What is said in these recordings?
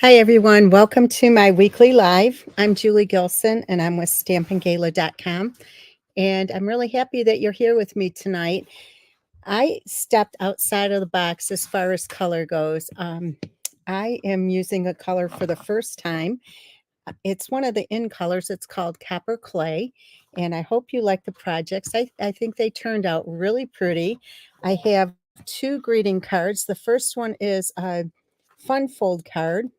Hi, everyone. Welcome to my weekly live. I'm Julie Gilson, and I'm with stampinggala.com. And I'm really happy that you're here with me tonight. I stepped outside of the box as far as color goes. I am using a color for the first time. It's one of the in colors. It's called Copper Clay. And I hope you like the projects. I think they turned out really pretty. I have two greeting cards. The first one is a fun fold card.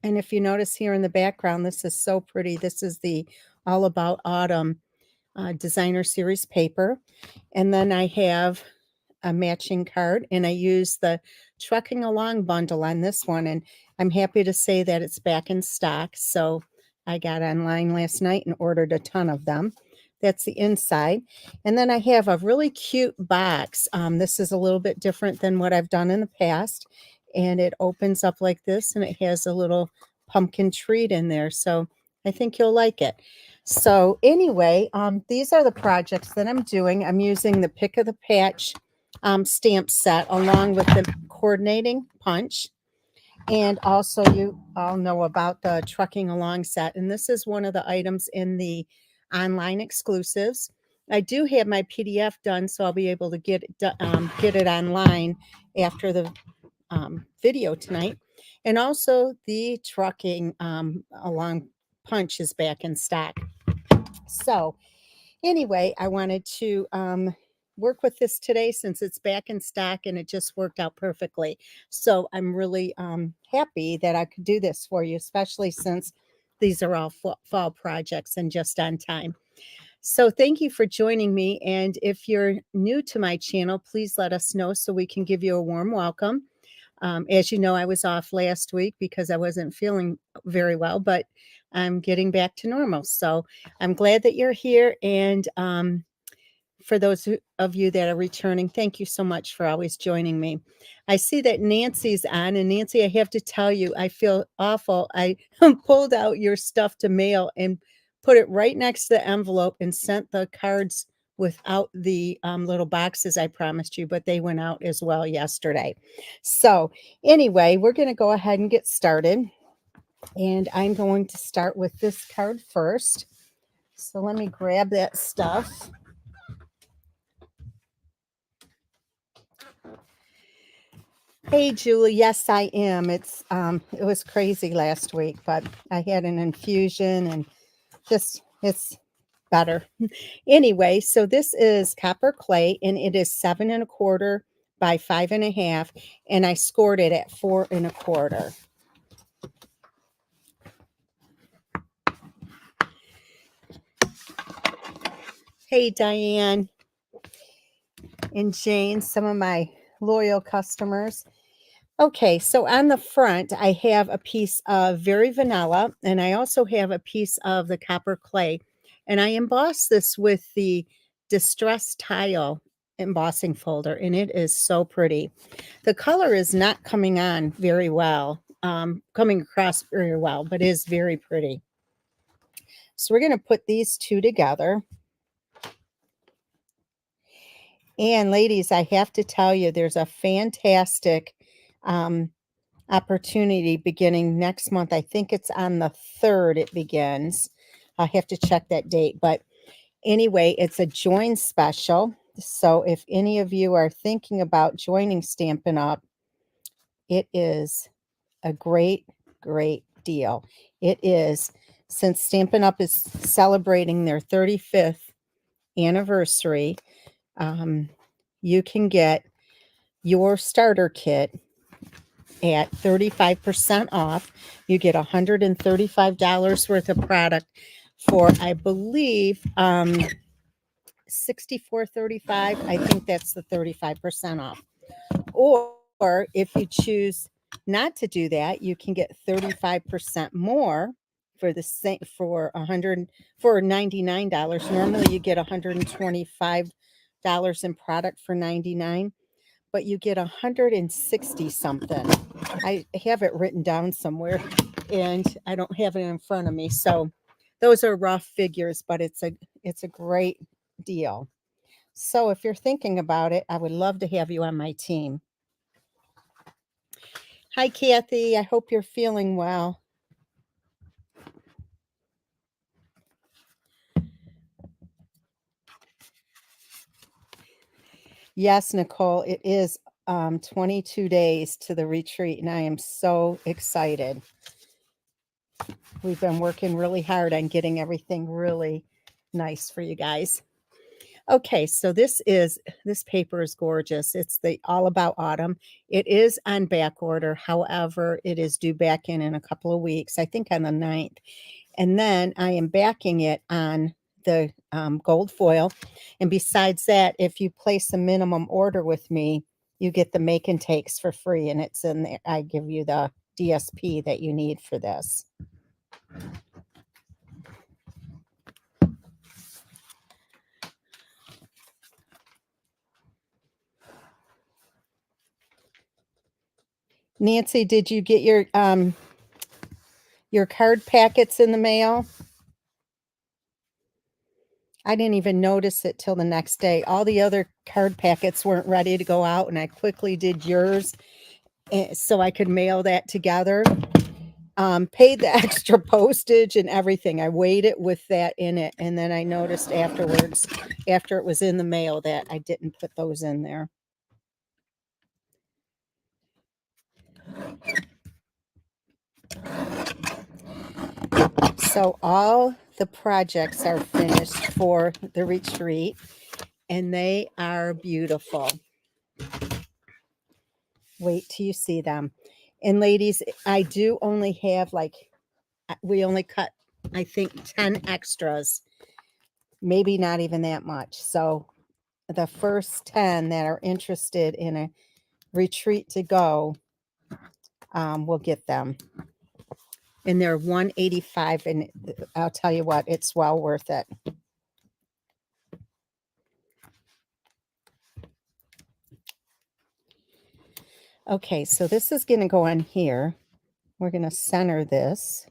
And if you notice here in the background, this is so pretty. This is the All About Autumn designer series paper. And then I have a matching card, and I use the Trucking Along bundle on this one. And I'm happy to say that it's back in stock. So I got online last night and ordered a ton of them. That's the inside. And then I have a really cute box. This is a little bit different than what I've done in the past. And it opens up like this, and it has a little pumpkin treat in there. So I think you'll like it. So anyway, these are the projects that I'm doing. I'm using the Pick of the Patch stamp set along with the coordinating punch. And also, you all know about the Trucking Along set. And this is one of the items in the online exclusives. I do have my PDF done, so I'll be able to get it online after the video tonight. And also, the Trucking Along punch is back in stock. So, anyway, I wanted to work with this today since it's back in stock and it just worked out perfectly. So I'm really happy that I could do this for you, especially since these are all fall projects and just on time. So thank you for joining me. And if you're new to my channel, please let us know so we can give you a warm welcome. As you know, I was off last week because I wasn't feeling very well, but I'm getting back to normal. So I'm glad that you're here. And for those of you that are returning, thank you so much for always joining me. I see that Nancy's on, and Nancy, I have to tell you, I feel awful. I pulled out your stuff to mail and put it right next to the envelope and sent the cards without the little boxes I promised you, but they went out as well yesterday. So, anyway, we're going to go ahead and get started. And I'm going to start with this card first. So, let me grab that stuff. Hey Julie, yes I am. It was crazy last week, but I had an infusion and just it's better. Anyway, so this is Copper Clay and it is 7 1/4 by 5 1/2, and I scored it at 4 1/4. Hey Diane and Jane, some of my loyal customers. Okay, so on the front, I have a piece of Very Vanilla, and I also have a piece of the Copper Clay. And I embossed this with the Distress Tile embossing folder, and it is so pretty. The color is not coming on very well, coming across very well, but is very pretty. So we're going to put these two together. And ladies, I have to tell you, there's a fantastic opportunity beginning next month. I think it's on the 3rd it begins. I have to check that date. But anyway, it's a join special. So if any of you are thinking about joining Stampin' Up, it is a great, great deal. It is, since Stampin' Up is celebrating their 35th anniversary, you can get your starter kit at 35% off. You get $135 worth of product for, I believe, $64.35. I think that's the 35% off. Or if you choose not to do that, you can get 35% more for the same for $99. Normally you get $125 in product for $99, but you get 160 something. I have it written down somewhere and I don't have it in front of me. So those are rough figures, but it's a great deal. So if you're thinking about it, I would love to have you on my team. Hi, Kathy. I hope you're feeling well. Yes, Nicole, it is 22 days to the retreat, and I am so excited. We've been working really hard on getting everything really nice for you guys. Okay, so this paper is gorgeous. It's the All About Autumn. It is on back order. However, it is due back in a couple of weeks, I think on the 9th. And then I am backing it on the gold foil. And besides that, if you place a minimum order with me, you get the make and takes for free. And it's in there. I give you the DSP that you need for this. Nancy, did you get your card packets in the mail? I didn't even notice it till the next day. All the other card packets weren't ready to go out, and I quickly did yours so I could mail that together. Paid the extra postage and everything. I weighed it with that in it, and then I noticed afterwards, after it was in the mail, that I didn't put those in there. So all the projects are finished for the retreat, and they are beautiful. Wait till you see them. And ladies, I do only have we only cut, I think, 10 extras, maybe not even that much. So the first 10 that are interested in a retreat to go will get them. And they're $185, and I'll tell you what, it's well worth it. Okay, so this is going to go on here. We're going to center this.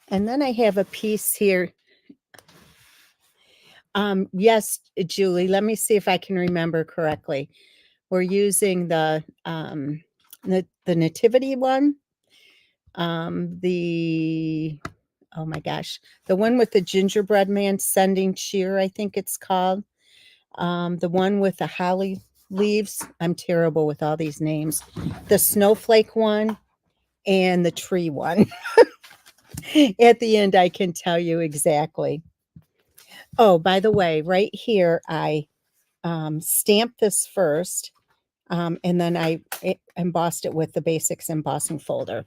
And then I have a piece here. Yes, Julie, let me see if I can remember correctly. We're using the nativity one. Oh my gosh, the one with the gingerbread man sending cheer, I think it's called. The one with the holly leaves. I'm terrible with all these names. The snowflake one and the tree one. At the end, I can tell you exactly. Oh, by the way, right here, I stamped this first, and then I embossed it with the Basics embossing folder.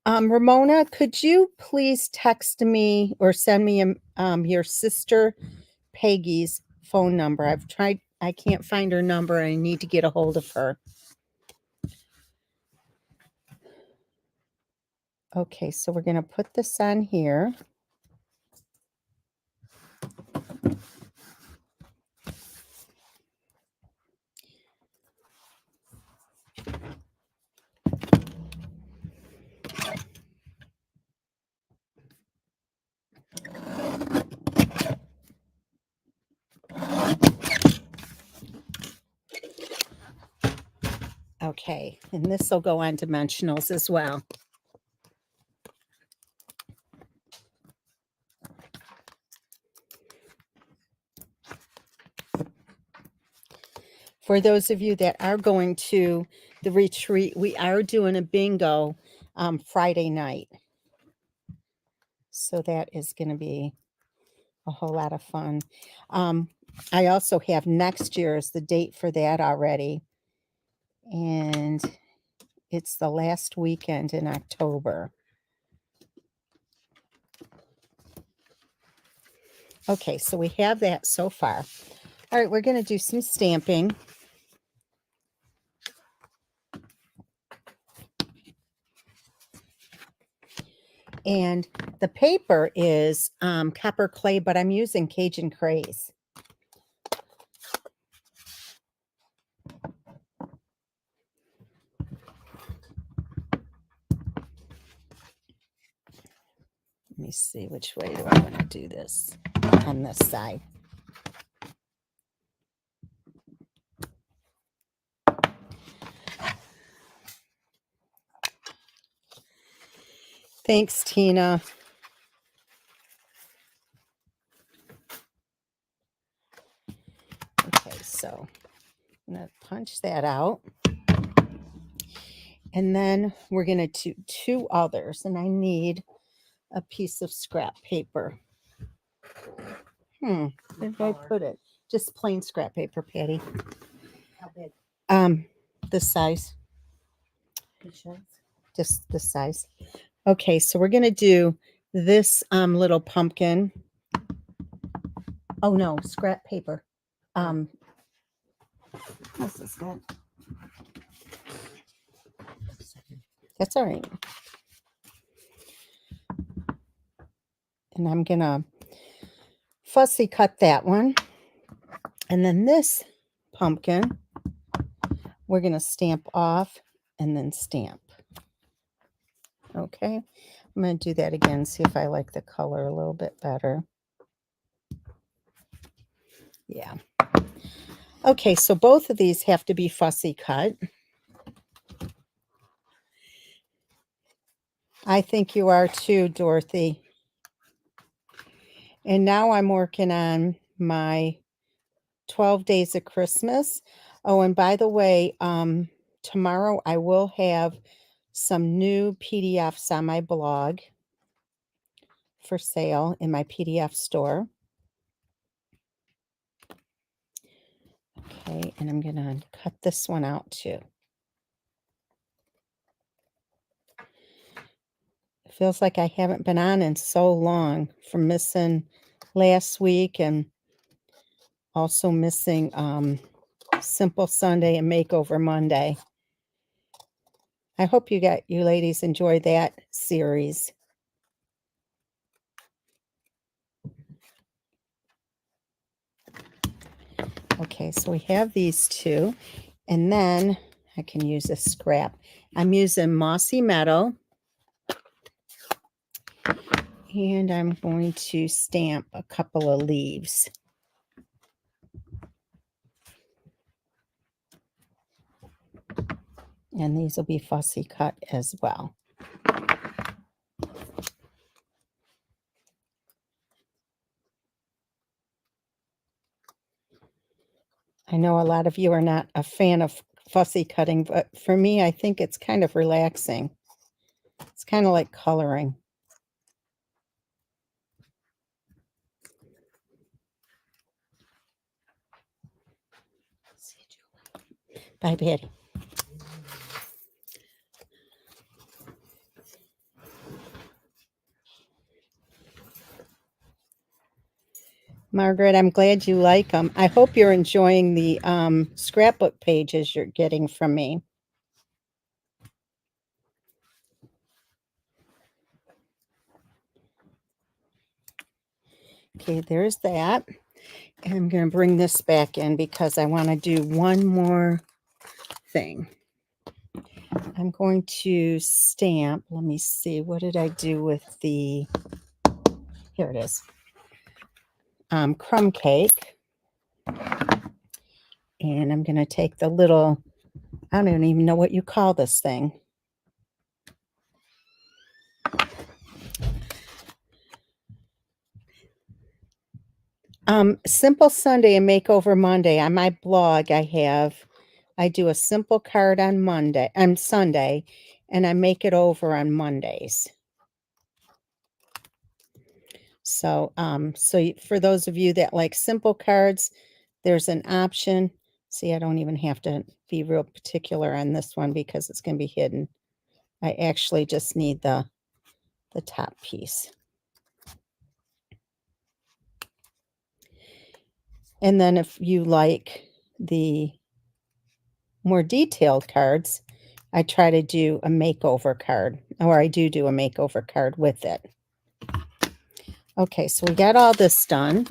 Ramona, could you please text me or send me your sister Peggy's phone number? I've tried, I can't find her number. I need to get a hold of her. Okay, so we're going to put this on here. Okay, and this will go on dimensionals as well. For those of you that are going to the retreat, we are doing a bingo Friday night. So that is going to be a whole lot of fun. I also have next year's the date for that already. And it's the last weekend in October. Okay, so we have that so far. All right, we're going to do some stamping. And the paper is copper clay, but I'm using Cajun Craze. Let me see, which way do I want to do this on this side? Thanks, Tina. Okay, so I'm going to punch that out. And then we're going to do two others. And I need a piece of scrap paper. Where did I put it? Just plain scrap paper, Patty. How big? This size. Which ones? Just this size. Okay, so we're going to do this little pumpkin. Oh no, scrap paper. This is good. That's all right. And I'm going to fussy cut that one. And then this pumpkin, we're going to stamp off and then stamp. Okay, I'm going to do that again, see if I like the color a little bit better. Yeah. Okay, so both of these have to be fussy cut. I think you are too, Dorothy. And now I'm working on my 12 Days of Christmas. Oh, and by the way, tomorrow I will have some new PDFs on my blog for sale in my PDF store. Okay, and I'm going to cut this one out too. It feels like I haven't been on in so long from missing last week and also missing Simple Sunday and Makeover Monday. I hope you ladies enjoy that series. Okay, so we have these two, and then I can use a scrap. I'm using Mossy Meadow, and I'm going to stamp a couple of leaves. And these will be fussy cut as well. I know a lot of you are not a fan of fussy cutting, but for me, I think it's kind of relaxing. It's kind of like coloring. Bye, Patty. Margaret, I'm glad you like them. I hope you're enjoying the scrapbook pages you're getting from me. Okay, there's that. And I'm going to bring this back in because I want to do one more thing. I'm going to stamp. Let me see. What did I do with the... Here it is. Crumb cake. And I'm going to take the little... I don't even know what you call this thing. Simple Sunday and Makeover Monday. On my blog, I do a simple card on Sunday, and I make it over on Mondays. So, for those of you that like simple cards, there's an option. See, I don't even have to be real particular on this one because it's going to be hidden. I actually just need the top piece. And then if you like the more detailed cards, I try to do a makeover card, or I do a makeover card with it. Okay, so we got all this done.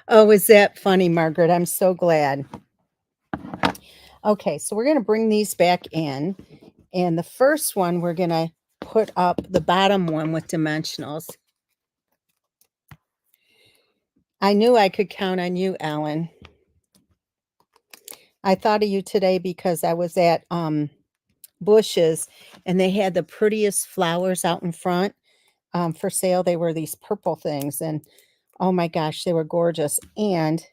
Oh, is that funny, Margaret? I'm so glad. Okay, so we're going to bring these back in. And the first one, we're going to put up the bottom one with dimensionals. I knew I could count on you, Ellen. I thought of you today because I was at bushes, and they had the prettiest flowers out in front for sale. They were these purple things, and oh my gosh, they were gorgeous. And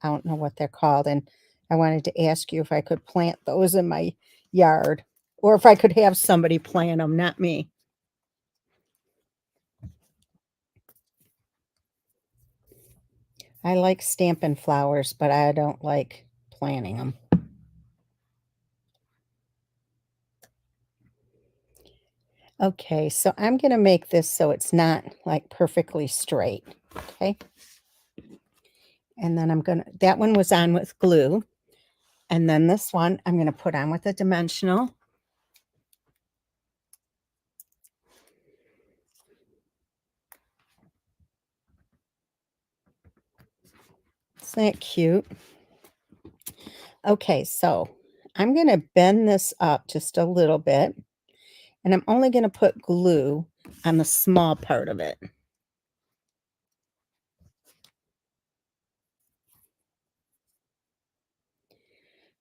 I don't know what they're called. And I wanted to ask you if I could plant those in my yard, or if I could have somebody plant them, not me. I like stamping flowers, but I don't like planting them. Okay, so I'm going to make this so it's not like perfectly straight. Okay. And then that one was on with glue. And then this one I'm going to put on with a dimensional. Isn't that cute? Okay, so I'm going to bend this up just a little bit. And I'm only going to put glue on the small part of it.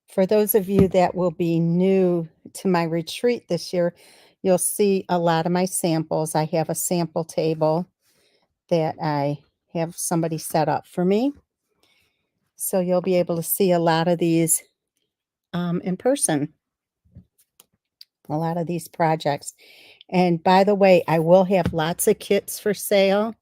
For those of you that will be new to my retreat this year, you'll see a lot of my samples. I have a sample table that I have somebody set up for me. So you'll be able to see a lot of these in person, a lot of these projects. And by the way, I will have lots of kits for sale.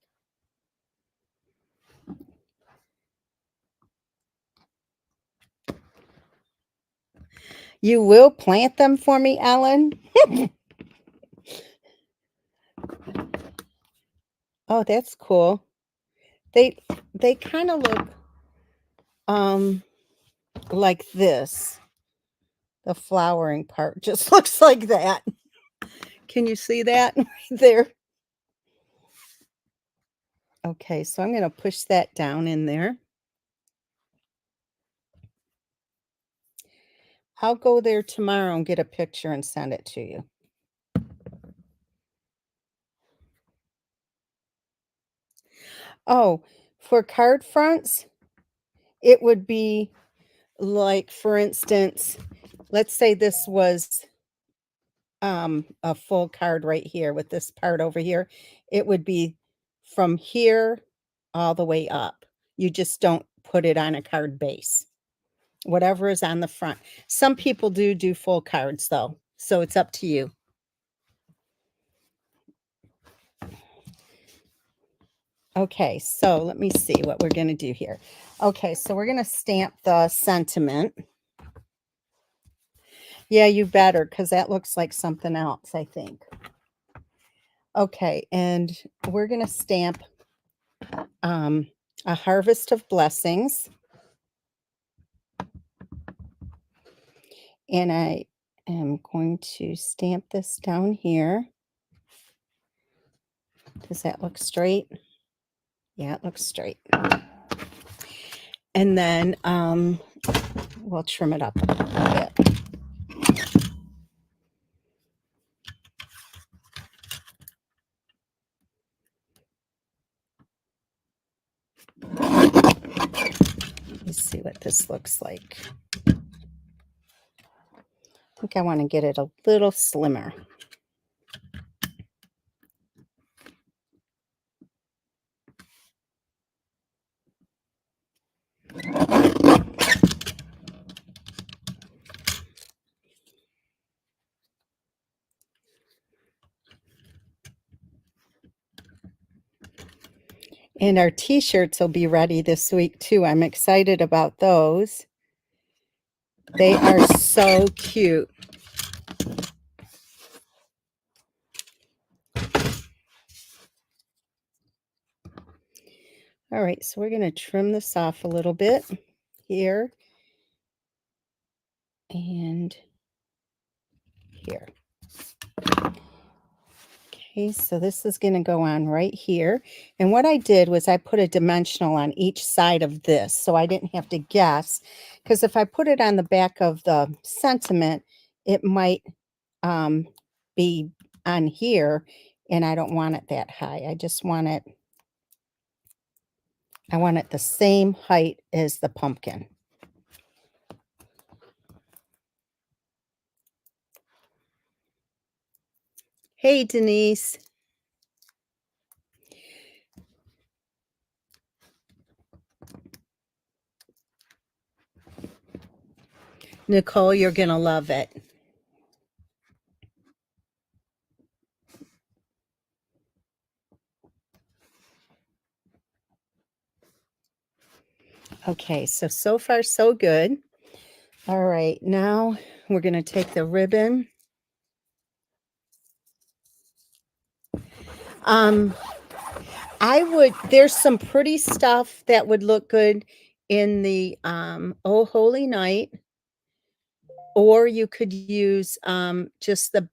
You will plant them for me, Ellen? Oh, that's cool. They kind of look like this. The flowering part just looks like that. Can you see that right there? Okay, so I'm going to push that down in there. I'll go there tomorrow and get a picture and send it to you. Oh, for card fronts, it would be like, for instance, let's say this was a full card right here with this part over here. It would be from here all the way up. You just don't put it on a card base. Whatever is on the front. Some people do full cards though, so it's up to you. Okay, so let me see what we're going to do here. Okay, so we're going to stamp the sentiment. Yeah, you better, because that looks like something else, I think. Okay, and we're going to stamp a harvest of blessings. And I am going to stamp this down here. Does that look straight? Yeah, it looks straight. And then we'll trim it up a little bit. Let's see what this looks like. I think I want to get it a little slimmer. And our t-shirts will be ready this week too. I'm excited about those. They are so cute. All right, so we're going to trim this off a little bit here and here. Okay, so this is going to go on right here. And what I did was I put a dimensional on each side of this, so I didn't have to guess. Because if I put it on the back of the sentiment, it might be on here, and I don't want it that high. I just want it, I want it the same height as the pumpkin. Hey, Denise. Nicole, you're going to love it. Okay, so far so good. All right, now we're going to take the ribbon. There's some pretty stuff that would look good in the Oh Holy Night, or you could use just the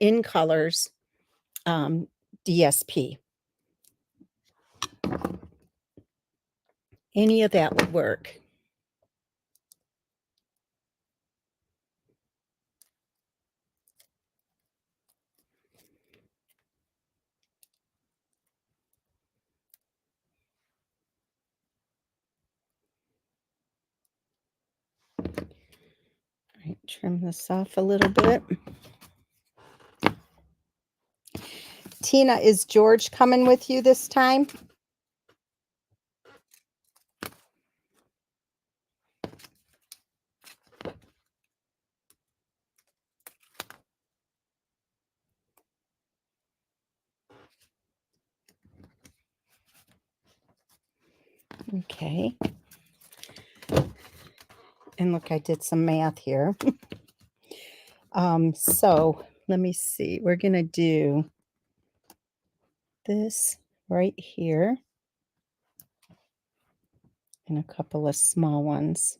In Colors DSP. Any of that would work. All right, trim this off a little bit. Tina, is George coming with you this time? Okay. And look, I did some math here. So let me see. We're going to do this right here and a couple of small ones.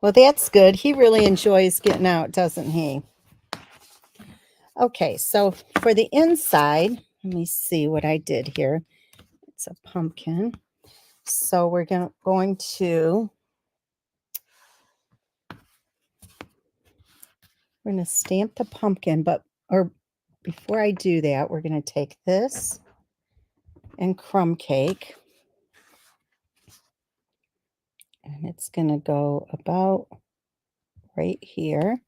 Well, that's good. He really enjoys getting out, doesn't he? Okay, so for the inside, let me see what I did here. It's a pumpkin. So we're going to stamp the pumpkin, or before I do that, we're going to take this and crumb cake. And it's going to go about right here.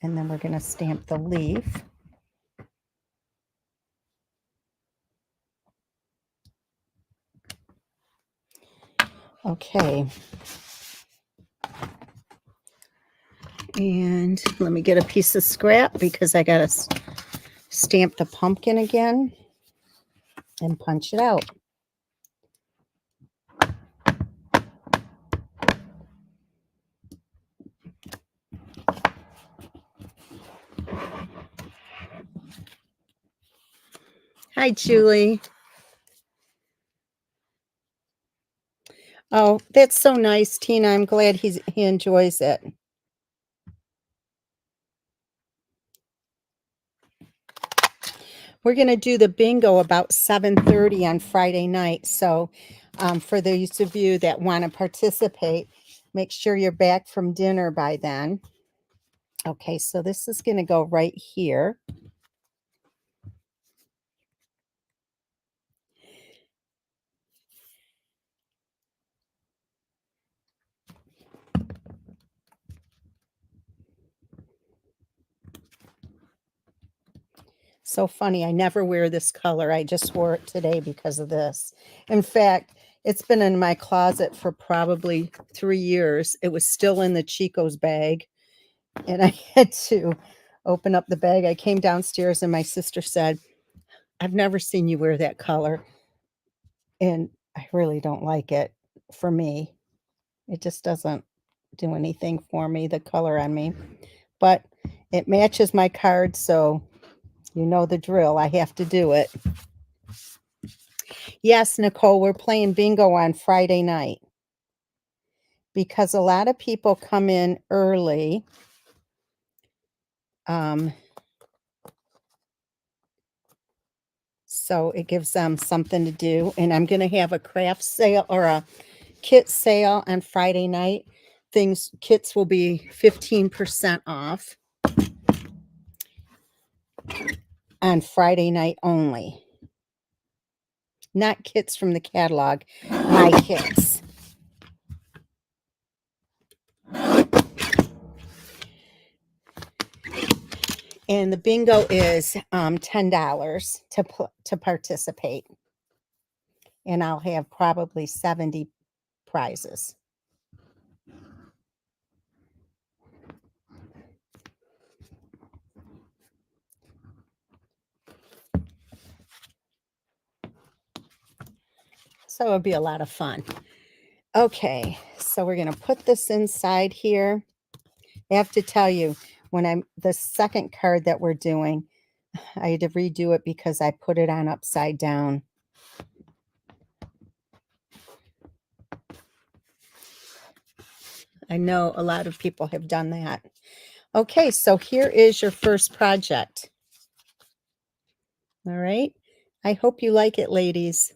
And then we're going to stamp the leaf. Okay. And let me get a piece of scrap because I got to stamp the pumpkin again and punch it out. Hi, Julie. Oh, that's so nice, Tina. I'm glad he enjoys it. We're going to do the bingo about 7:30 on Friday night. So for those of you that want to participate, make sure you're back from dinner by then. Okay, so this is going to go right here. So funny. I never wear this color. I just wore it today because of this. In fact, it's been in my closet for probably 3 years. It was still in the Chico's bag. And I had to open up the bag. I came downstairs and my sister said, I've never seen you wear that color. And I really don't like it for me. It just doesn't do anything for me, the color on me. But it matches my card, so you know the drill. I have to do it. Yes, Nicole, we're playing bingo on Friday night because a lot of people come in early. So it gives them something to do. And I'm going to have a craft sale or a kit sale on Friday night. Kits will be 15% off on Friday night only. not kits from the catalog, my kits. And the bingo is $10 to participate. And I'll have probably 70 prizes. So it'll be a lot of fun. Okay, so we're going to put this inside here. I have to tell you, when the second card that we're doing, I had to redo it because I put it on upside down. I know a lot of people have done that. Okay, so here is your first project. All right. I hope you like it, ladies.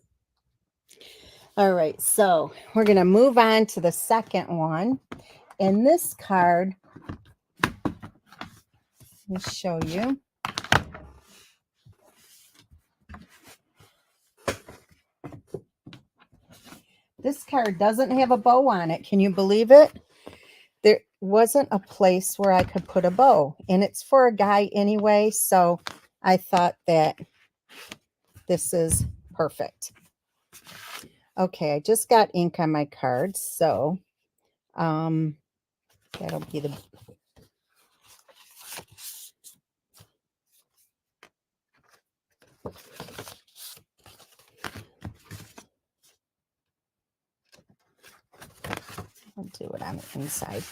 All right, so we're going to move on to the second one. And this card, let me show you. This card doesn't have a bow on it. Can you believe it? There wasn't a place where I could put a bow. And it's for a guy anyway, so I thought that this is perfect. Okay, I just got ink on my cards, so that'll be the... I'll do it on the inside.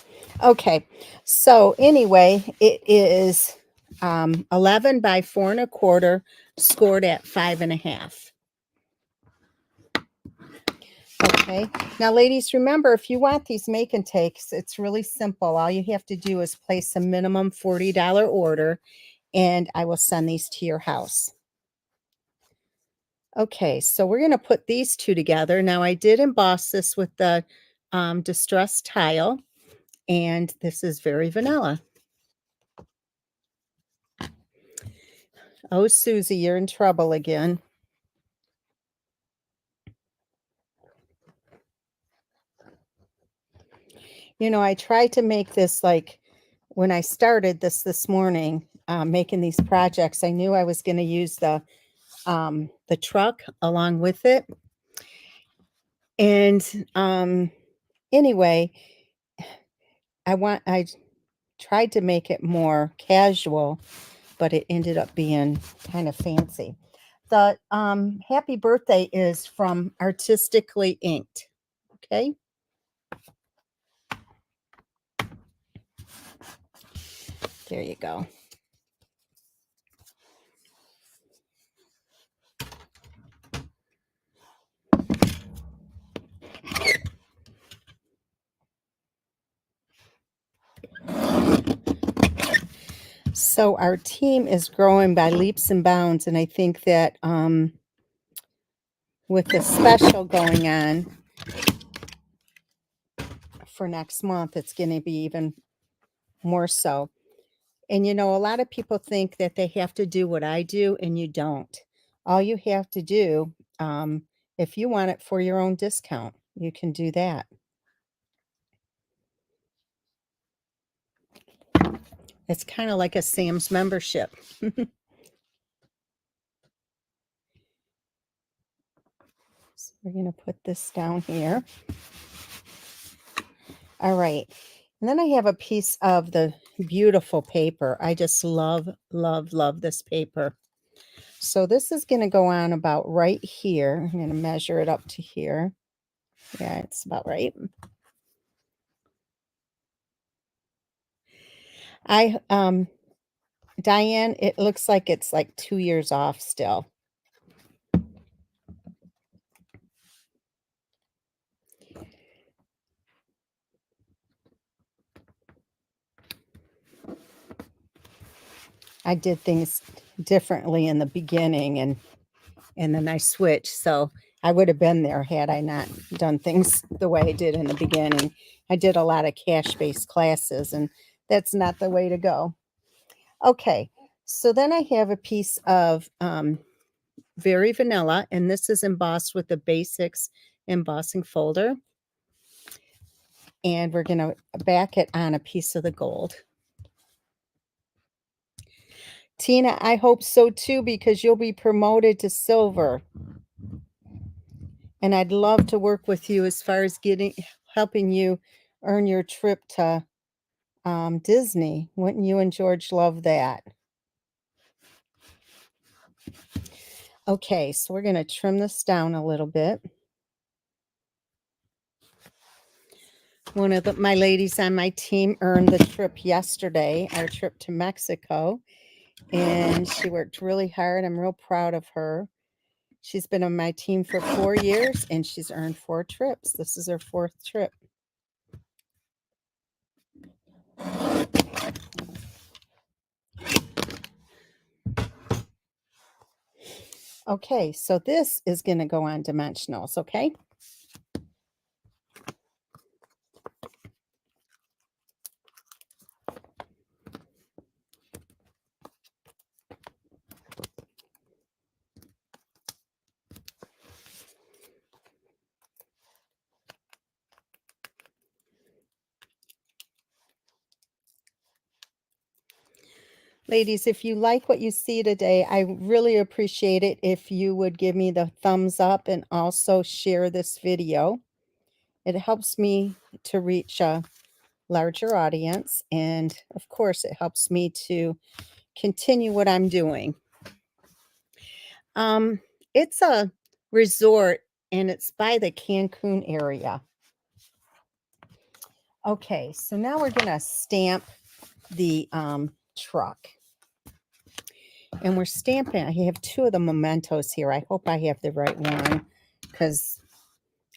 Okay, so anyway, it is 11 by 4 1/4, scored at 5 1/2. Okay, now ladies, remember, if you want these make and takes, it's really simple. All you have to do is place a minimum $40 order, and I will send these to your house. Okay, so we're going to put these two together. Now, I did emboss this with the distressed tile, and this is very vanilla. Oh, Susie, you're in trouble again. You know, I tried to make this, like, when I started this morning, making these projects, I knew I was going to use the truck along with it. And anyway, I tried to make it more casual, but it ended up being kind of fancy. The happy birthday is from Artistically Inked. Okay. There you go. So our team is growing by leaps and bounds, and I think that with the special going on for next month, it's going to be even more so. And you know, a lot of people think that they have to do what I do, and you don't. All you have to do, if you want it for your own discount, you can do that. It's kind of like a Sam's membership. So we're going to put this down here. All right. And then I have a piece of the beautiful paper. I just love, love, love this paper. So this is going to go on about right here. I'm going to measure it up to here. Yeah, it's about right. Diane, it looks like it's like 2 years off still. I did things differently in the beginning, and then I switched. So I would have been there had I not done things the way I did in the beginning. I did a lot of cash-based classes, and that's not the way to go. Okay, so then I have a piece of very vanilla, and this is embossed with the Basics embossing folder. And we're going to back it on a piece of the gold. Tina, I hope so too, because you'll be promoted to silver. And I'd love to work with you as far as helping you earn your trip to Disney. Wouldn't you and George love that? Okay, so we're going to trim this down a little bit. One of my ladies on my team earned the trip yesterday, our trip to Mexico, and she worked really hard. I'm real proud of her. She's been on my team for 4 years, and she's earned 4 trips. This is her 4th trip. Okay, so this is going to go on dimensionals, okay? Ladies, if you like what you see today, I really appreciate it if you would give me the thumbs up and also share this video. It helps me to reach a larger audience, and of course, it helps me to continue what I'm doing. It's a resort, and it's by the Cancun area. Okay, so now we're going to stamp the truck. And we're stamping. I have 2 of the mementos here. I hope I have the right one because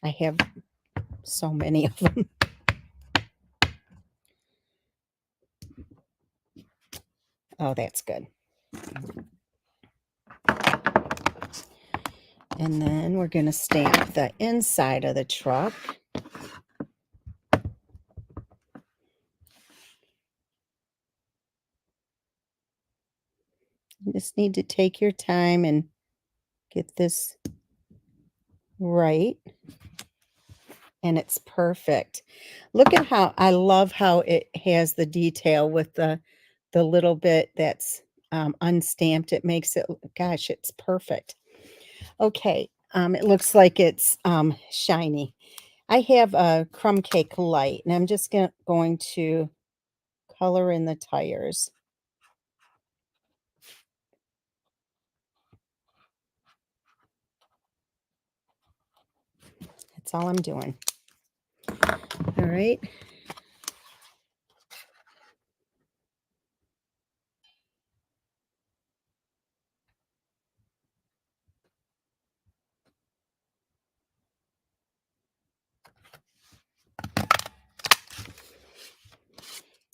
I have so many of them. Oh, that's good. And then we're going to stamp the inside of the truck. You just need to take your time and get this right. And it's perfect. Look at how I love how it has the detail with the little bit that's unstamped. It makes it, gosh, it's perfect. Okay, it looks like it's shiny. I have a crumb cake light, and I'm just going to color in the tires. That's all I'm doing. All right.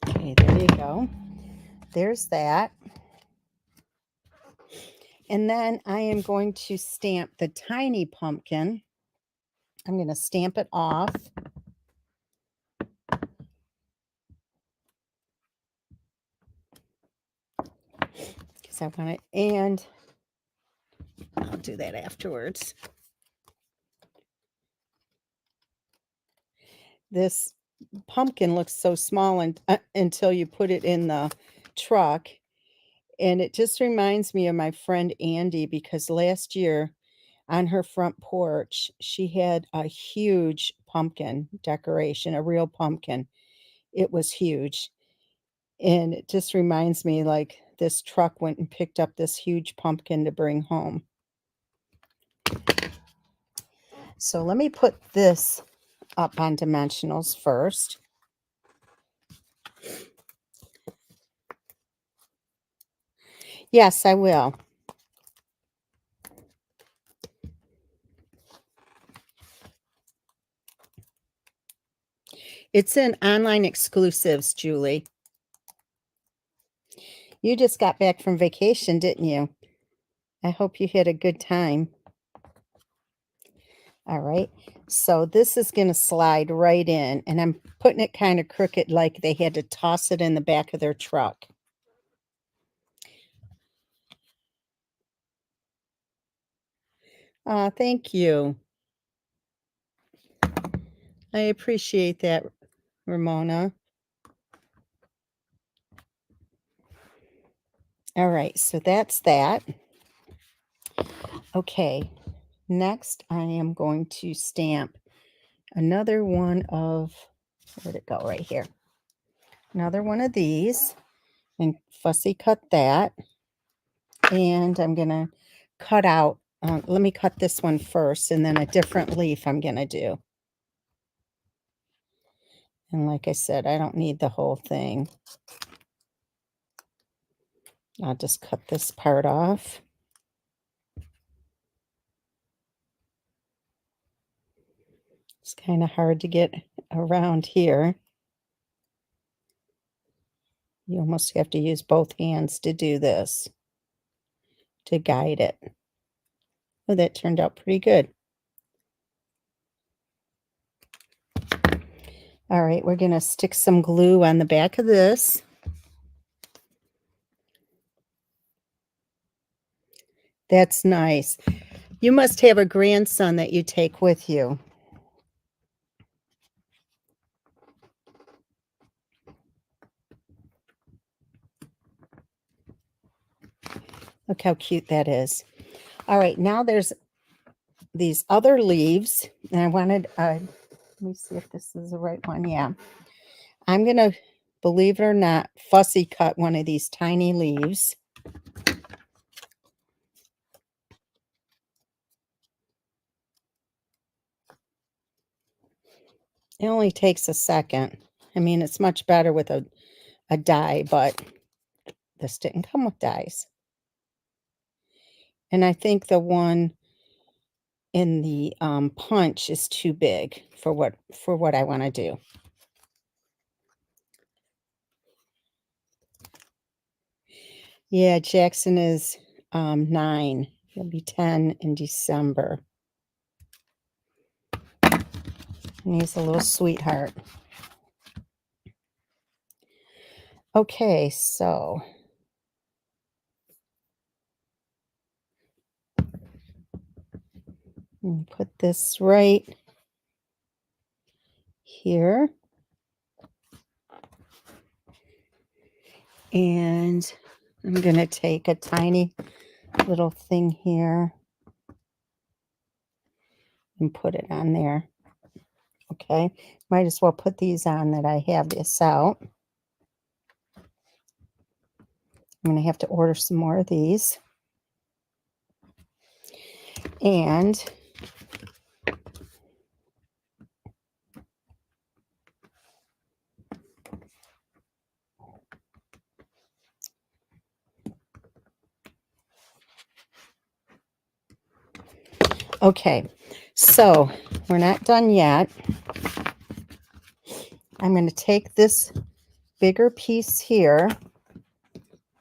Okay, there you go. There's that. And then I am going to stamp the tiny pumpkin. I'm going to stamp it off. Because I want it, and I'll do that afterwards. This pumpkin looks so small until you put it in the truck. And it just reminds me of my friend Andy, because last year on her front porch, she had a huge pumpkin decoration, a real pumpkin. It was huge. And it just reminds me, like, this truck went and picked up this huge pumpkin to bring home. So let me put this up on dimensionals first. Yes, I will. It's in online exclusives, Julie. You just got back from vacation, didn't you? I hope you had a good time. All right. So this is going to slide right in, and I'm putting it kind of crooked, like they had to toss it in the back of their truck. Thank you. I appreciate that, Ramona. All right, so that's that. Okay, next I am going to stamp another one of, where'd it go? Right here. Another one of these and fussy cut that. And I'm going to cut out, let me cut this one first and then a different leaf I'm going to do. And like I said, I don't need the whole thing. I'll just cut this part off. It's kind of hard to get around here. You almost have to use both hands to do this, to guide it. Oh, that turned out pretty good. All right, we're going to stick some glue on the back of this. That's nice. You must have a grandson that you take with you. Look how cute that is. All right, now there's these other leaves, and I wanted, let me see if this is the right one. Yeah. I'm going to, believe it or not, fussy cut one of these tiny leaves. It only takes a second. I mean, it's much better with a die, but this didn't come with dies. And I think the one in the punch is too big for what I want to do. Yeah, Jackson is 9. He'll be 10 in December. And he's a little sweetheart. Okay, so put this right here. And I'm going to take a tiny little thing here and put it on there. Okay, might as well put these on that I have this out. I'm going to have to order some more of these. And okay, so we're not done yet. I'm going to take this bigger piece here,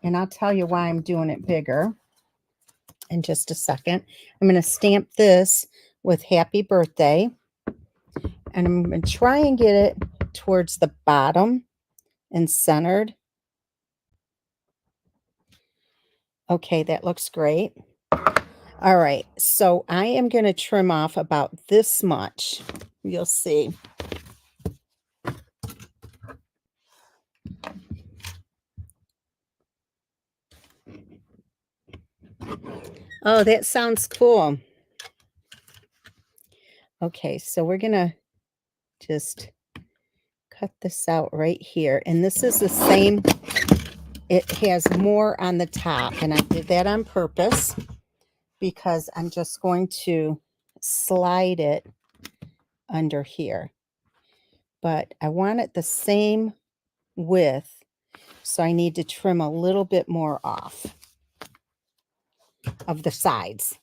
and I'll tell you why I'm doing it bigger in just a second. I'm going to stamp this with happy birthday, and I'm going to try and get it towards the bottom and centered. Okay, that looks great. All right, so I am going to trim off about this much. You'll see. Oh, that sounds cool. Okay, so we're going to just cut this out right here. And this is the same. It has more on the top, and I did that on purpose because I'm just going to slide it under here. But I want it the same width, so I need to trim a little bit more off of the sides.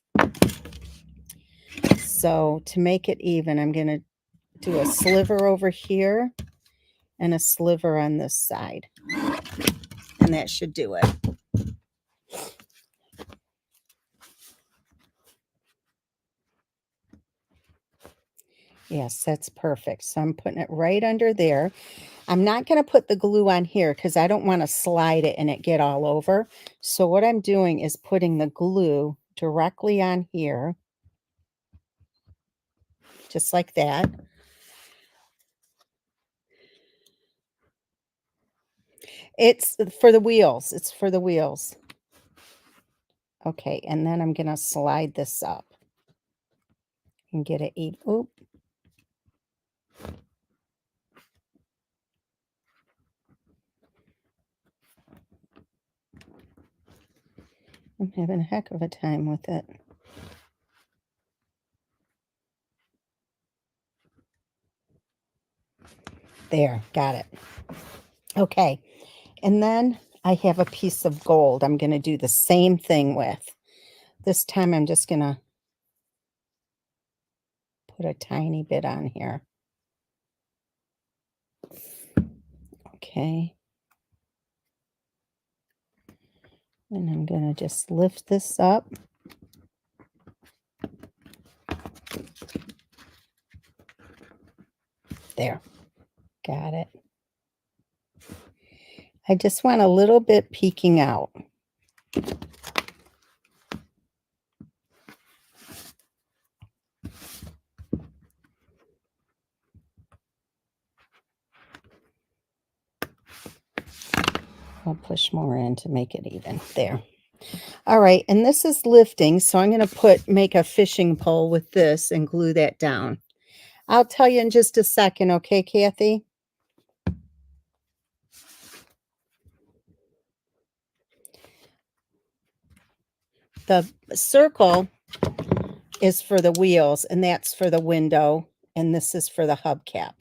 So to make it even, I'm going to do a sliver over here and a sliver on this side. And that should do it. Yes, that's perfect. So I'm putting it right under there. I'm not going to put the glue on here because I don't want to slide it and it get all over. So what I'm doing is putting the glue directly on here. just like that. It's for the wheels. It's for the wheels. Okay, and then I'm going to slide this up and get it even. Oop. I'm having a heck of a time with it. There, got it. Okay, and then I have a piece of gold I'm going to do the same thing with. This time I'm just going to put a tiny bit on here. Okay. And I'm going to just lift this up. There. Got it. I just want a little bit peeking out. I'll push more in to make it even. There. All right, and this is lifting, so I'm going to make a fishing pole with this and glue that down. I'll tell you in just a second, okay, Kathy? The circle is for the wheels, and that's for the window, and this is for the hubcap.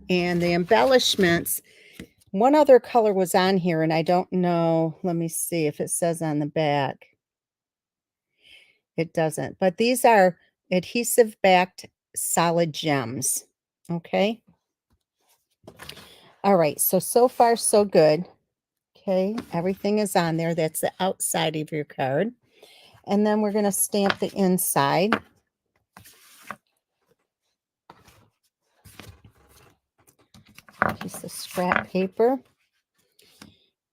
And the embellishments, one other color was on here, and I don't know. Let me see if it says on the back. It doesn't, but these are adhesive-backed solid gems, okay? All right, so far, so good. Okay, everything is on there. That's the outside of your card. And then we're going to stamp the inside. Piece of scrap paper.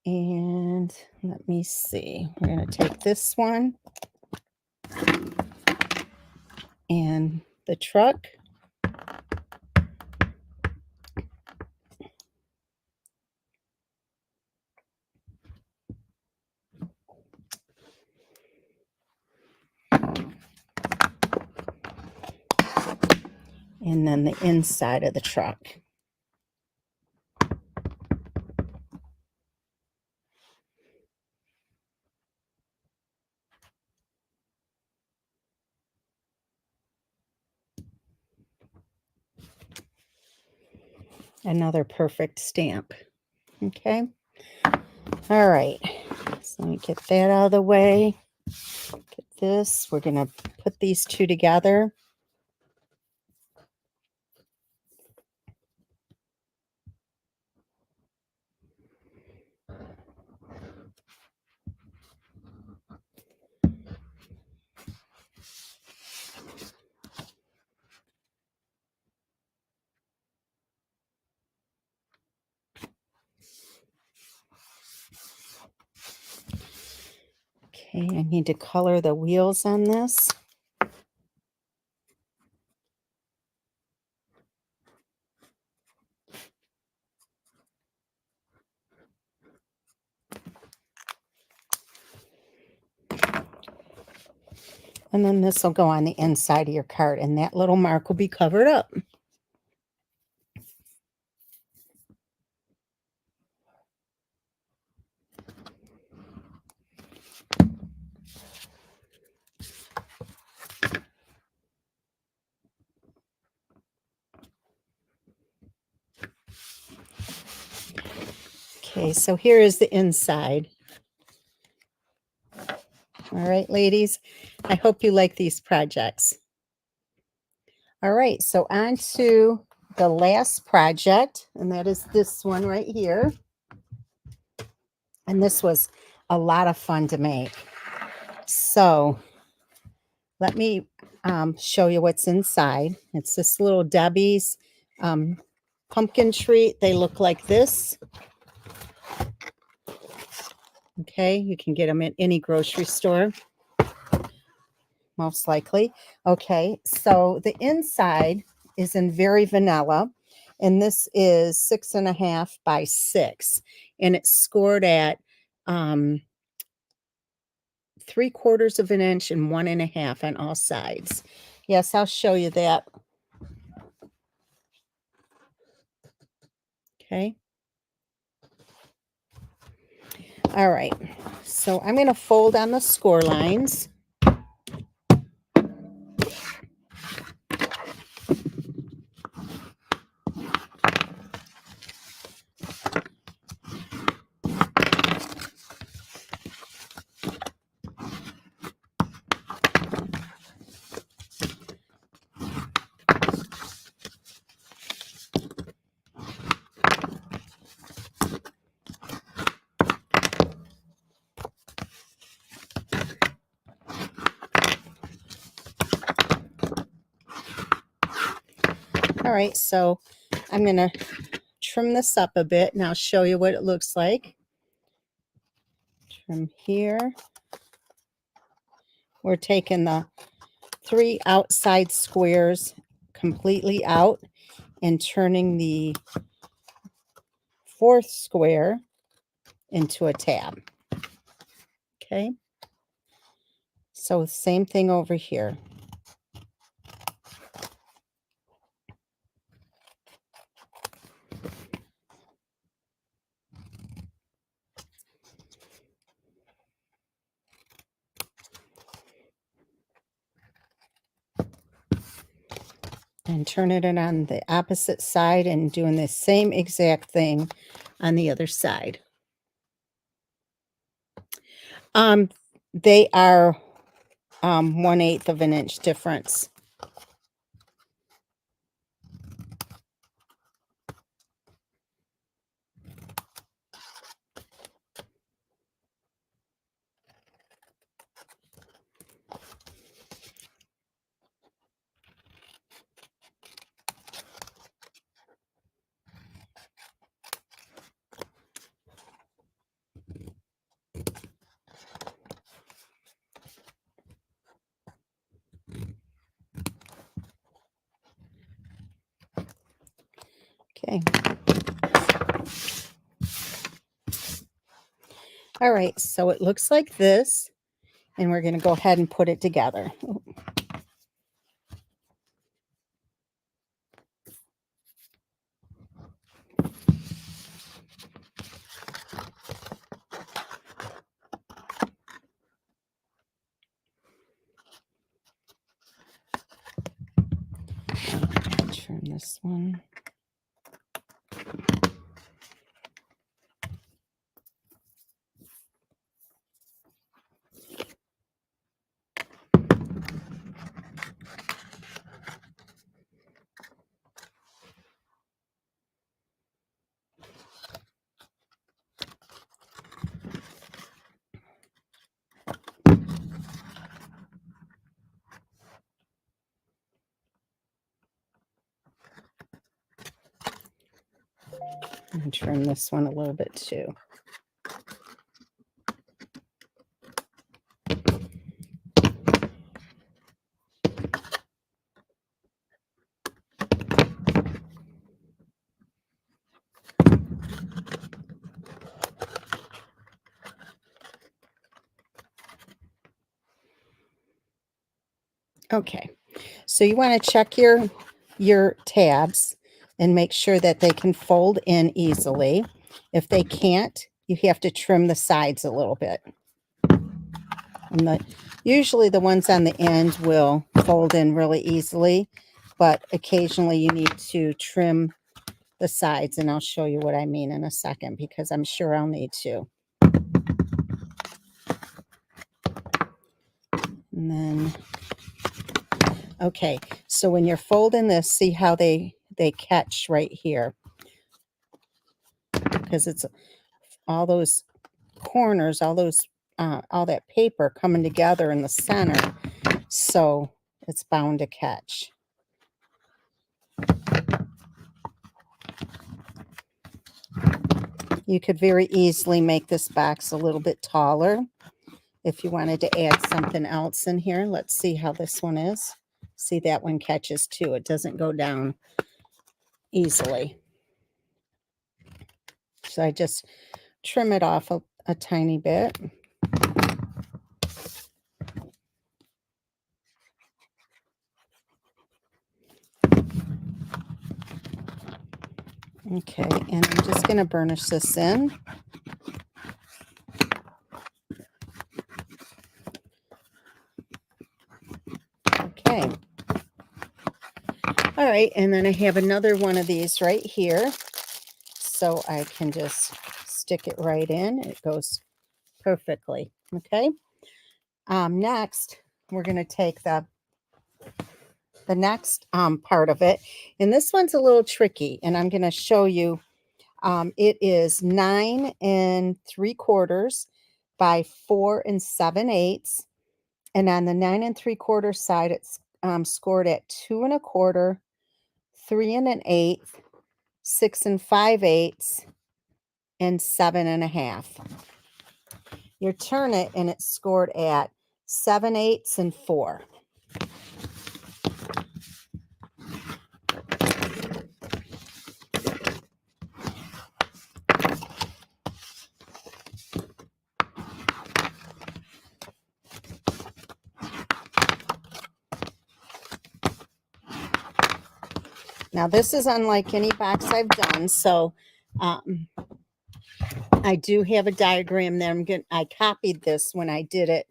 And let me see. We're going to take this one and the truck. And then the inside of the truck. Another perfect stamp. Okay. All right. So let me get that out of the way. Get this. We're going to put these two together. Okay, I need to color the wheels on this. And then this will go on the inside of your card, and that little mark will be covered up. Okay, so here is the inside. All right, ladies, I hope you like these projects. All right, so on to the last project, and that is this one right here. And this was a lot of fun to make. So let me show you what's inside. It's this little Debbie's pumpkin treat. They look like this. Okay, you can get them at any grocery store. most likely. Okay, so the inside is in Very Vanilla, and this is 6.5 by 6, and it's scored at 3/4 of an inch and 1.5 on all sides. Yes, I'll show you that. Okay. All right. So I'm going to fold on the score lines. All right, so I'm going to trim this up a bit, and I'll show you what it looks like. Trim here. We're taking the 3 outside squares completely out and turning the 4th square into a tab. Okay. So same thing over here. And turning it on the opposite side and doing the same exact thing on the other side. They are 1/8 of an inch difference. Okay. All right, so it looks like this, and we're going to go ahead and put it together. Turn this one. And trim this one a little bit too. Okay, so you want to check your tabs and make sure that they can fold in easily. If they can't, you have to trim the sides a little bit. And usually the ones on the end will fold in really easily, but occasionally you need to trim the sides, and I'll show you what I mean in a second because I'm sure I'll need to. And then, okay, so when you're folding this, see how they catch right here, because it's all those corners, all that paper coming together in the center, so it's bound to catch. You could very easily make this box a little bit taller, if you wanted to add something else in here. Let's see how this one is. See, that one catches too. It doesn't go down easily. So I just trim it off a tiny bit. Okay, and I'm just going to burnish this in. Okay. All right, and then I have another one of these right here. So I can just stick it right in. It goes perfectly. Okay. Next, we're going to take the next part of it. And this one's a little tricky, and I'm going to show you. It is 9 3/4 by 4 7/8. And on the 9 3/4 side, it's scored at 2 1/4, 3 1/8, 6 5/8, and 7 1/2. You turn it and it's scored at 7/8 and 4. Now this is unlike any box I've done, so I do have a diagram there. I copied this when I did it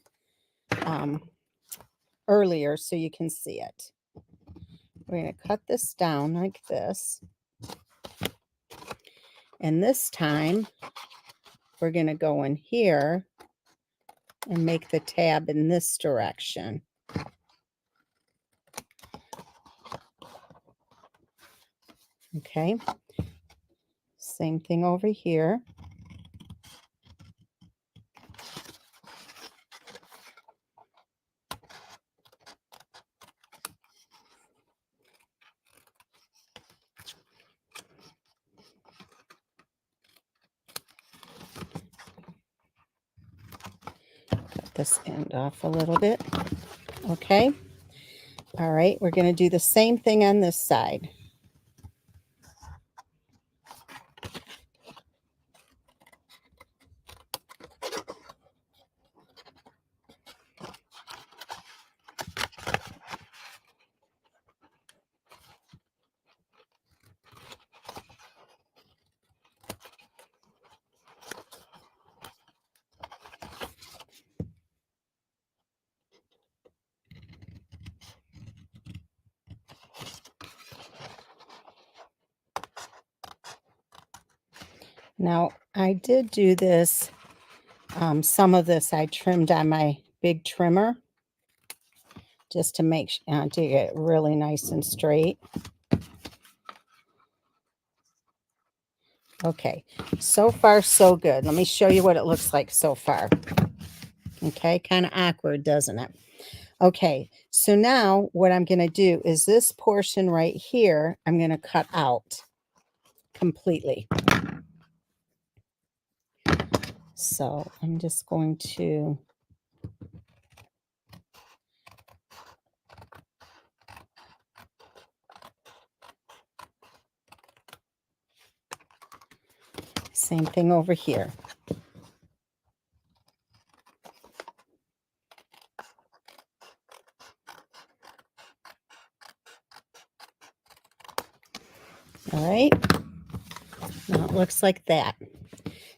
earlier so you can see it. We're going to cut this down like this. And this time we're going to go in here and make the tab in this direction. Okay. Same thing over here. Cut this end off a little bit. Okay. All right. We're going to do the same thing on this side. Now, I did do this. Some of this I trimmed on my big trimmer just to make to get it really nice and straight. Okay, so far so good. Let me show you what it looks like so far. Okay, kind of awkward, doesn't it? Okay, so now what I'm going to do is this portion right here, I'm going to cut out completely. So I'm just going to same thing over here. All right, now it looks like that.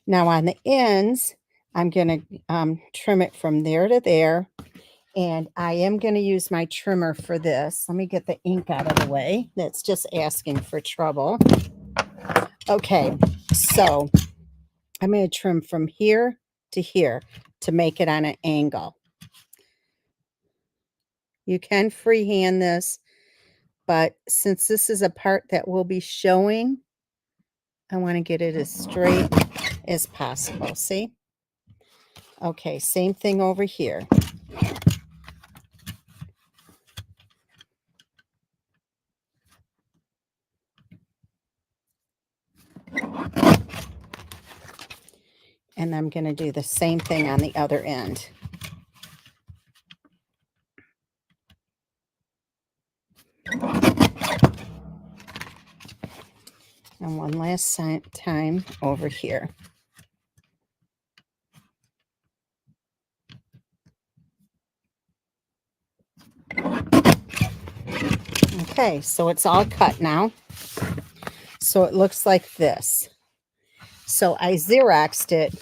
Now on the ends, I'm going to trim it from there to there. And I am going to use my trimmer for this. Let me get the ink out of the way. That's just asking for trouble. Okay, so I'm going to trim from here to here to make it on an angle. You can freehand this, but since this is a part that we'll be showing, I want to get it as straight as possible. See? Okay, same thing over here. And I'm going to do the same thing on the other end. And one last time over here. Okay, so it's all cut now. So it looks like this. So I Xeroxed it.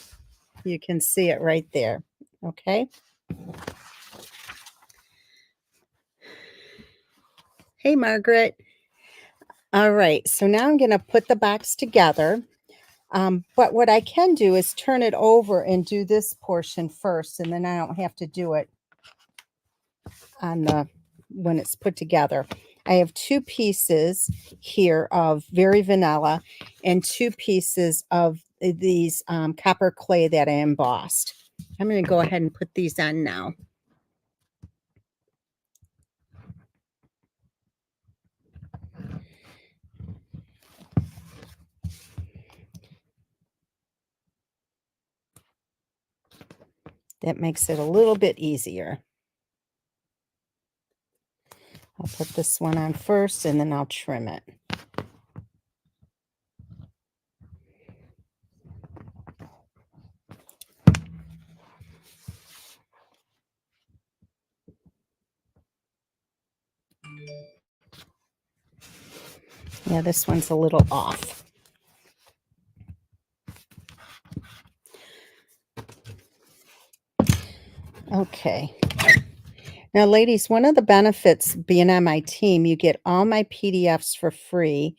You can see it right there. Okay. Hey, Margaret. All right, so now I'm going to put the box together. But what I can do is turn it over and do this portion first, and then I don't have to do it on the when it's put together. I have 2 pieces here of Very Vanilla and 2 pieces of these copper clay that I embossed. I'm going to go ahead and put these on now. That makes it a little bit easier. I'll put this one on first and then I'll trim it. Yeah, this one's a little off. Okay. Now, ladies, one of the benefits being on my team, you get all my PDFs for free,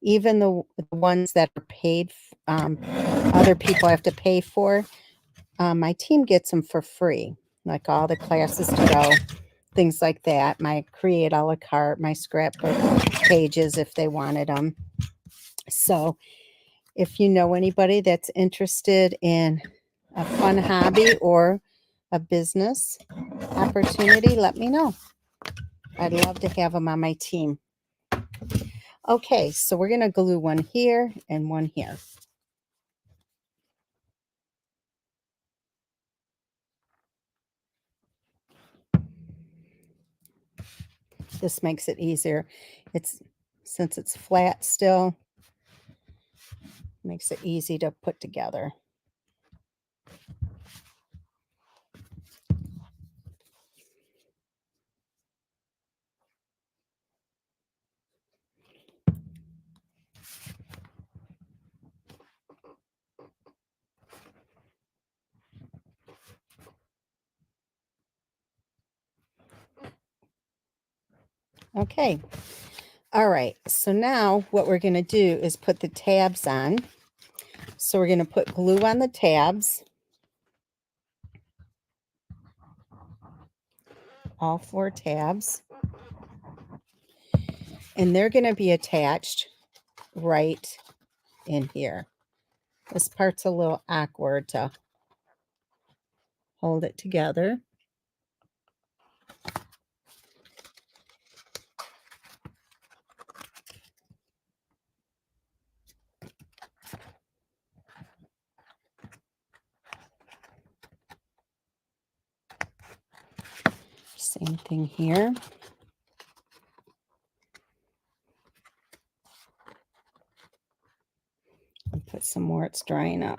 even the ones that are paid, other people have to pay for. My team gets them for free, like all the classes to go, things like that. My Create a la carte, my scrapbook pages if they wanted them. So if you know anybody that's interested in a fun hobby or a business opportunity, let me know. I'd love to have them on my team. Okay, so we're going to glue one here and one here. This makes it easier. Since it's flat still, makes it easy to put together. Okay. All right. So now what we're going to do is put the tabs on. So we're going to put glue on the tabs. All 4 tabs. And they're going to be attached right in here. This part's a little awkward to hold it together. Same thing here. And put some more, it's drying up.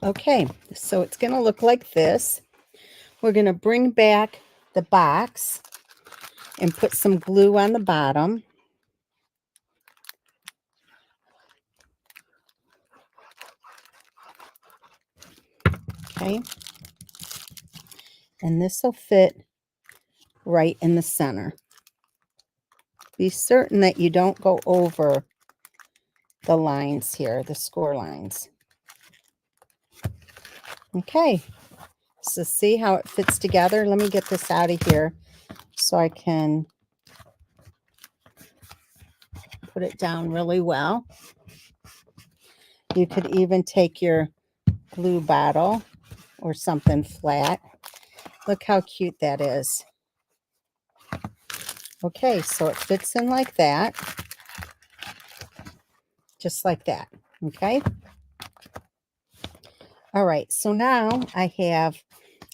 Okay, so it's going to look like this. We're going to bring back the box and put some glue on the bottom. Okay. And this will fit right in the center. Be certain that you don't go over the lines here, the score lines. Okay. So see how it fits together? Let me get this out of here so I can put it down really well. You could even take your glue bottle or something flat. Look how cute that is. Okay, so it fits in like that. Just like that. Okay. All right. So now I have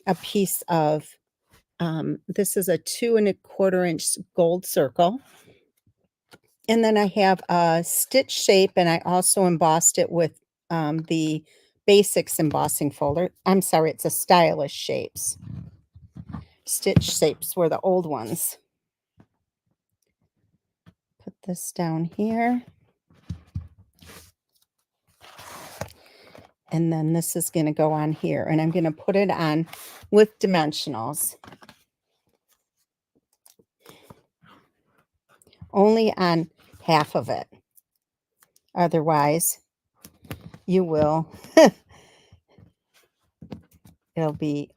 a piece of, this is a 2¼ inch gold circle. And then I have a stitch shape, and I also embossed it with the basics embossing folder. I'm sorry, it's a stylish shapes. Stitch shapes were the old ones. Put this down here. And then this is going to go on here, and I'm going to put it on with dimensionals. Only on half of it. Otherwise, you will, it'll be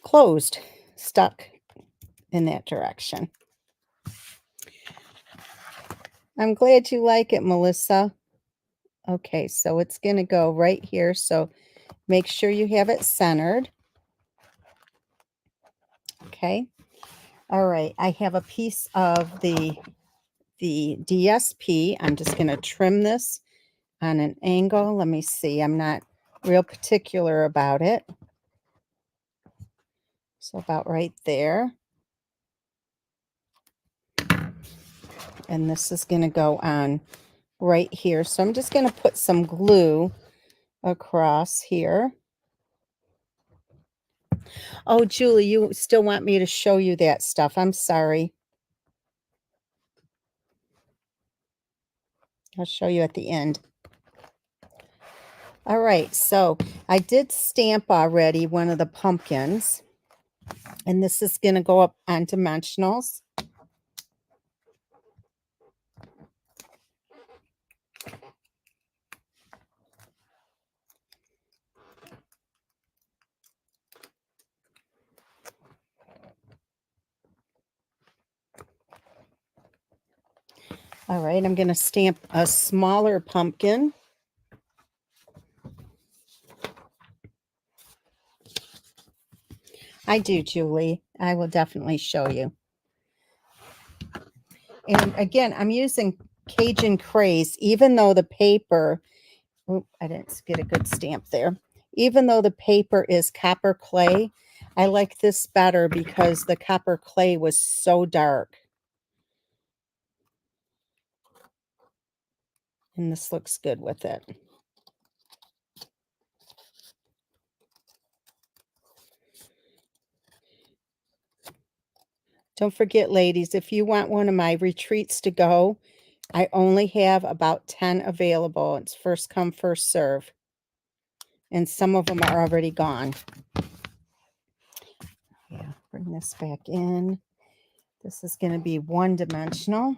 closed, stuck in that direction. I'm glad you like it, Melissa. Okay, so it's going to go right here. So make sure you have it centered. Okay. All right. I have a piece of the DSP. I'm just going to trim this on an angle. Let me see. I'm not real particular about it. So about right there. And this is going to go on right here. So I'm just going to put some glue across here. Oh, Julie, you still want me to show you that stuff. I'm sorry. I'll show you at the end. All right, so I did stamp already one of the pumpkins, and this is going to go up on dimensionals. All right, I'm going to stamp a smaller pumpkin. I do, Julie. I will definitely show you. And again, I'm using Cajun Craze, even though the paper, oh, I didn't get a good stamp there. Even though the paper is copper clay, I like this better because the copper clay was so dark. And this looks good with it. Don't forget, ladies, if you want one of my retreats to go, I only have about 10 available. It's first come, first serve. And some of them are already gone. Yeah, bring this back in. This is going to be one-dimensional.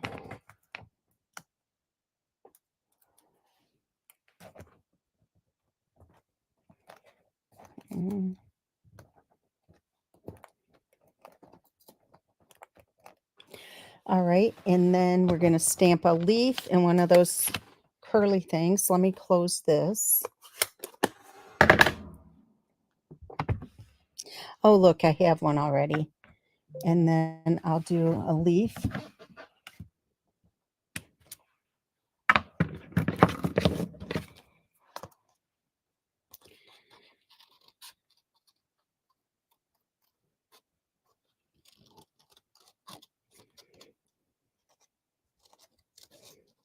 All right, and then we're going to stamp a leaf in one of those curly things. Let me close this. Oh, look, I have one already. And then I'll do a leaf.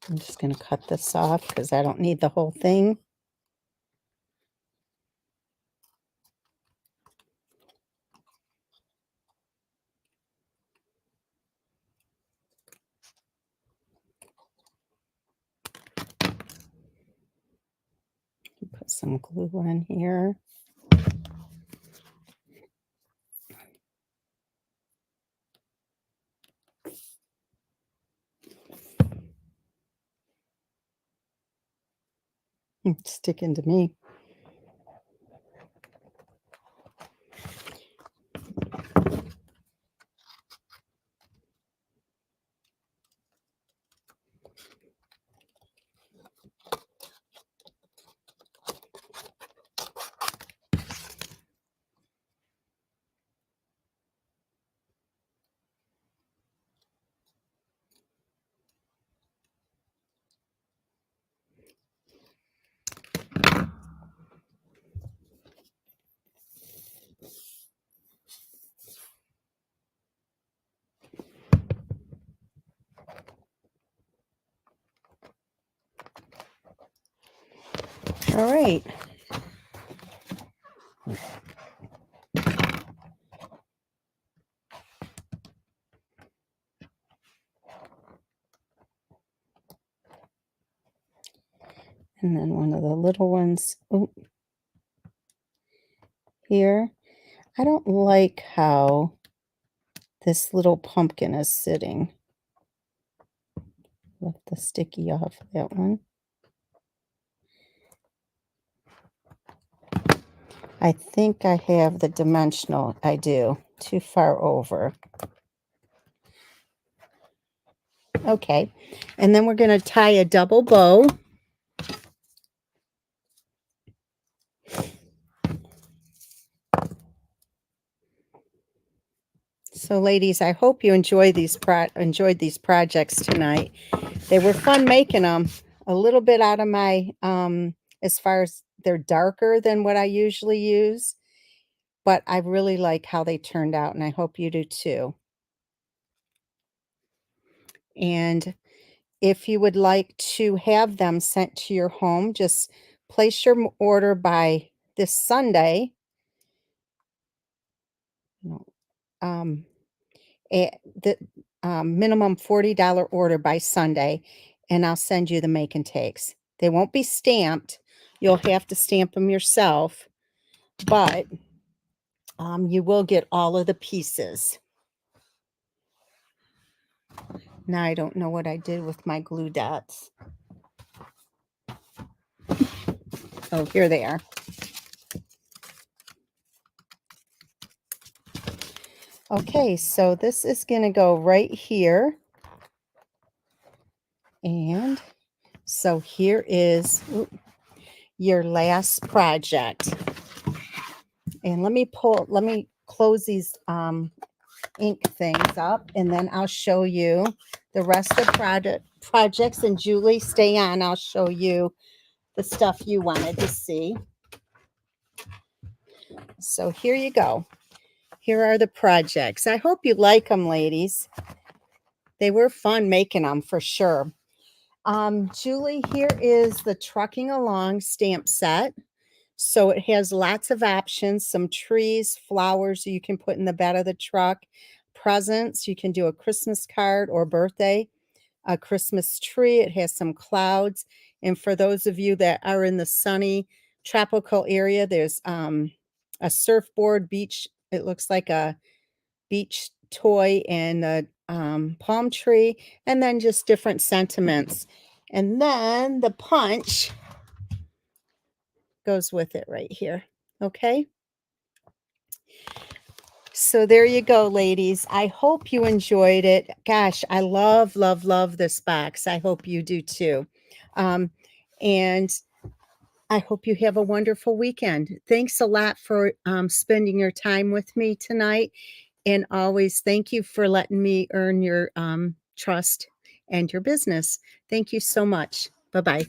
I'm just going to cut this off because I don't need the whole thing. Put some glue on here. It's sticking to me. All right. And then one of the little ones here. I don't like how this little pumpkin is sitting. Lift the sticky off that one. I think I have the dimensional. I do. Too far over. Okay. And then we're going to tie a double bow. So ladies, I hope you enjoyed these projects tonight. They were fun making them. A little bit out of my as far as they're darker than what I usually use, but I really like how they turned out, and I hope you do too. And if you would like to have them sent to your home, just place your order by this Sunday. No, the minimum $40 order by Sunday, and I'll send you the make and takes. They won't be stamped. You'll have to stamp them yourself, but you will get all of the pieces. Now I don't know what I did with my glue dots. Oh, here they are. Okay, so this is going to go right here. And so here is your last project. And let me close these ink things up, and then I'll show you the rest of projects. And Julie, stay on. I'll show you the stuff you wanted to see. So here you go. Here are the projects. I hope you like them, ladies. They were fun making them for sure. Julie, here is the Trucking Along stamp set. So it has lots of options, some trees, flowers you can put in the bed of the truck, presents. You can do a Christmas card or birthday, a Christmas tree. It has some clouds. And for those of you that are in the sunny tropical area, there's a surfboard beach. It looks like a beach toy and a palm tree, and then just different sentiments. And then the punch goes with it right here. Okay. So there you go, ladies. I hope you enjoyed it. Gosh, I love, love, love this box. I hope you do too. And I hope you have a wonderful weekend. Thanks a lot for spending your time with me tonight. And always thank you for letting me earn your trust and your business. Thank you so much. Bye-bye.